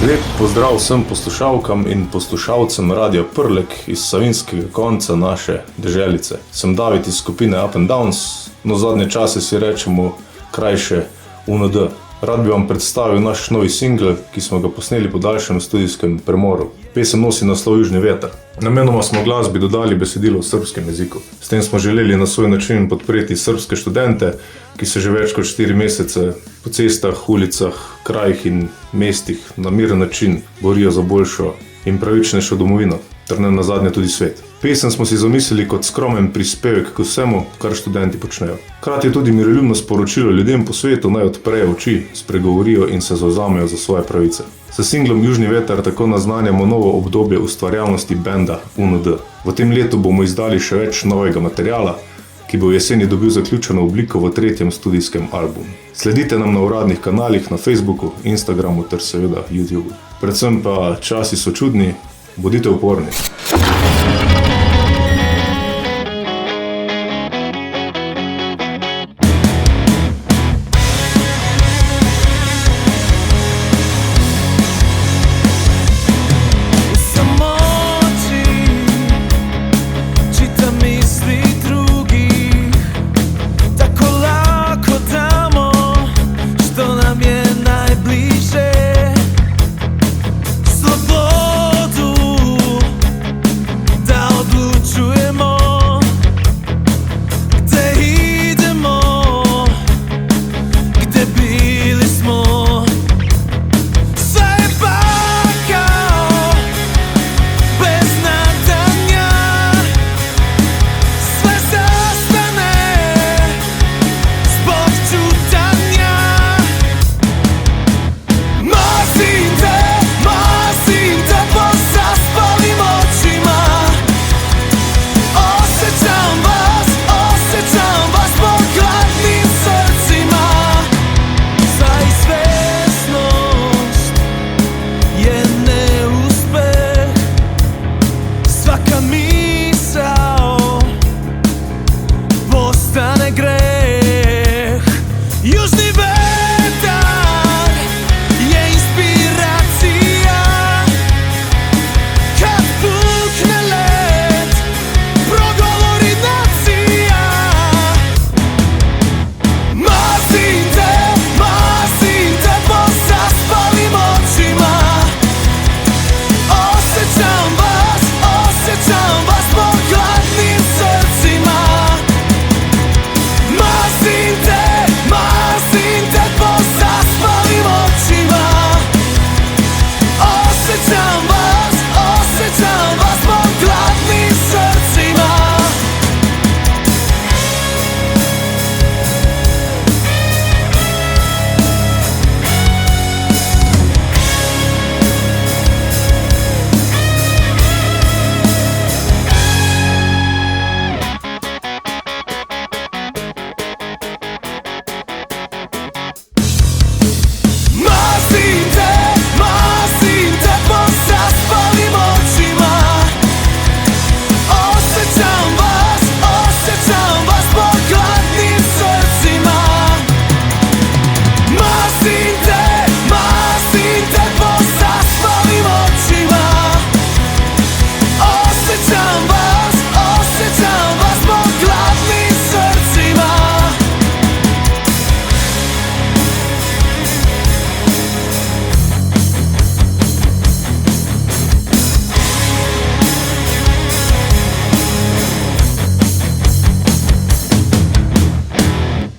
Lep pozdrav vsem poslušalkam in poslušalcem Radia Prlek iz savinskega konca naše deželice. Sem David iz skupine Up and Downs, no zadnje čase si rečemo krajše UND. Rad bi vam predstavil naš novi singl, ki smo ga posneli po daljšem studijskem premoru. Pesem nosi naslov Južni veter. Namenoma smo glasbi dodali besedilo v srbskem jeziku. S tem smo želeli na svoj način podpreti srbske študente, ki se že več kot 4 mesece po cestah, ulicah, krajih in mestih na miren način borijo za boljšo in pravičnejšo domovino, ter ne nazadnje tudi svet. Pesem smo si zamislili kot skromen prispevek k vsemu, kar študenti počnejo. Hkrati je tudi miroljubno sporočilo ljudem po svetu, naj odprejo oči, spregovorijo in se zavzamejo za svoje pravice. S singlom Južni veter tako naznanjamo novo obdobje ustvarjalnosti benda UND. V tem letu bomo izdali še več novega materiala, ki bo v jeseni dobil zaključeno obliko v 3. studijskem albumu. Sledite nam na uradnih kanalih na Facebooku, Instagramu ter seveda YouTubeu. Predvsem pa časi so čudni, bodite uporni. Tako lako damo, što nam je najbliže.